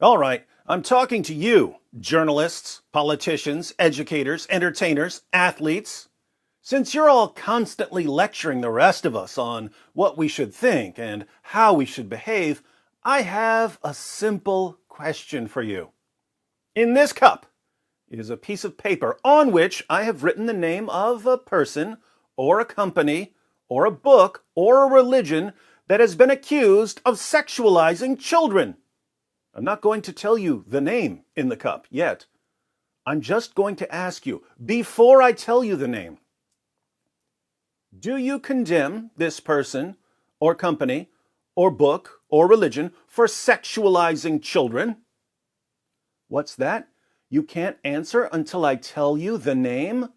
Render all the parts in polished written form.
All right, I'm talking to you, journalists, politicians, educators, entertainers, athletes. Since you're all constantly lecturing the rest of us on what we should think and how we should behave, I have a simple question for you. In this cup is a piece of paper on which I have written the name of a person or a company or a book or a religion that has been accused of sexualizing children. I'm not going to tell you the name in the cup yet. I'm just going to ask you, before I tell you the name, do you condemn this person or company or book or religion for sexualizing children? What's that? You can't answer until I tell you the name?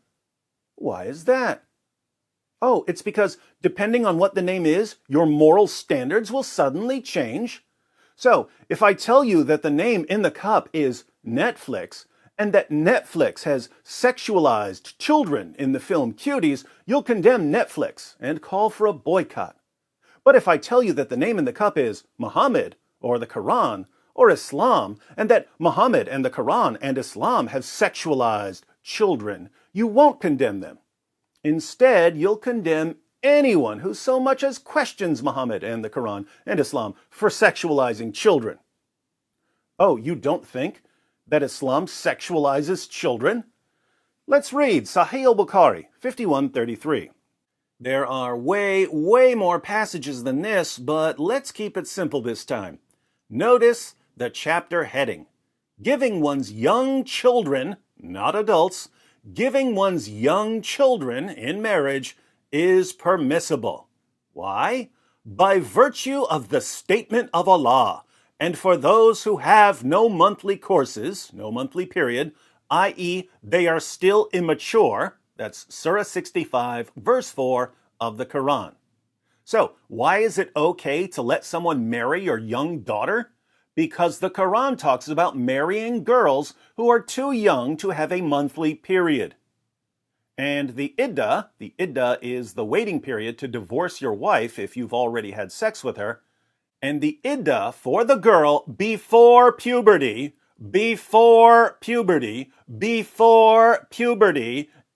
Why is that? Oh, it's because depending on what the name is, your moral standards will suddenly change. So, if I tell you that the name in the cup is Netflix, and that Netflix has sexualized children in the film Cuties, you'll condemn Netflix and call for a boycott. But if I tell you that the name in the cup is Muhammad, or the Quran, or Islam, and that Muhammad and the Quran and Islam have sexualized children, you won't condemn them. Instead, you'll condemn anyone who so much as questions Muhammad and the Quran and Islam for sexualizing children. Oh, you don't think that Islam sexualizes children? Let's read Sahih al-Bukhari, 5133. There are way more passages than this, but let's keep it simple this time. Notice the chapter heading. Giving one's young children, not adults, giving one's young children in marriage is permissible. Why? By virtue of the statement of Allah, and for those who have no monthly courses, no monthly period, i.e. they are still immature, that's Surah 65, verse 4 of the Quran. So, why is it okay to let someone marry your young daughter? Because the Quran talks about marrying girls who are too young to have a monthly period. And the iddah is the waiting period to divorce your wife if you've already had sex with her. And the iddah for the girl before puberty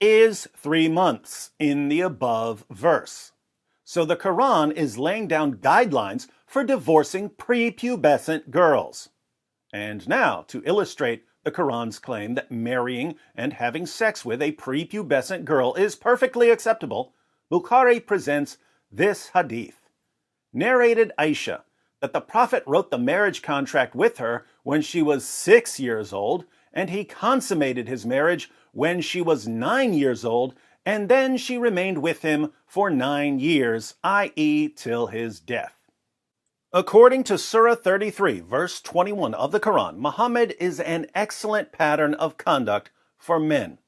is 3 months in the above verse. So the Quran is laying down guidelines for divorcing prepubescent girls. And now, to illustrate the Quran's claim that marrying and having sex with a prepubescent girl is perfectly acceptable, Bukhari presents this hadith. Narrated Aisha that the Prophet wrote the marriage contract with her when she was 6 years old, and he consummated his marriage when she was 9 years old, and then she remained with him for 9 years, i.e. till his death. According to Surah 33, verse 21 of the Quran, Muhammad is an excellent pattern of conduct for men.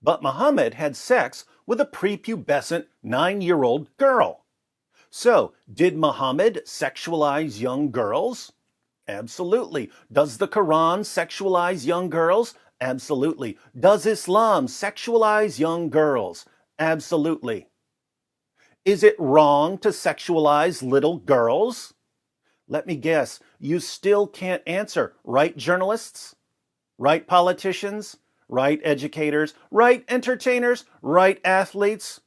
But Muhammad had sex with a prepubescent 9-year-old girl. So, did Muhammad sexualize young girls? Absolutely. Does the Quran sexualize young girls? Absolutely. Does Islam sexualize young girls? Absolutely. Is it wrong to sexualize little girls? Let me guess, you still can't answer, right, journalists? Right, politicians? Right, educators? Right, entertainers? Right, athletes?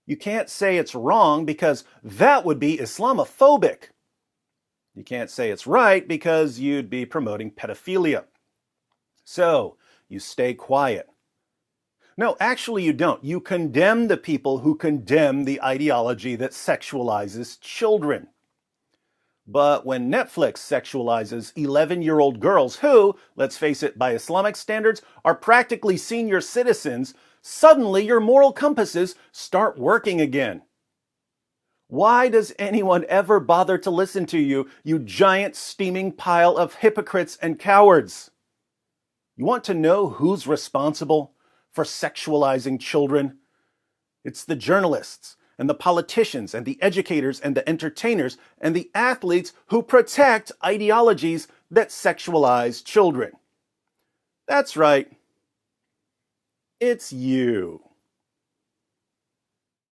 You can't say it's wrong because that would be Islamophobic. You can't say it's right because you'd be promoting pedophilia. So, you stay quiet. No, actually you don't. You condemn the people who condemn the ideology that sexualizes children. But when Netflix sexualizes 11-year-old girls who, let's face it, by Islamic standards, are practically senior citizens, suddenly your moral compasses start working again. Why does anyone ever bother to listen to you, you giant steaming pile of hypocrites and cowards? You want to know who's responsible for sexualizing children? It's the journalists and the politicians and the educators and the entertainers and the athletes who protect ideologies that sexualize children. That's right. It's you.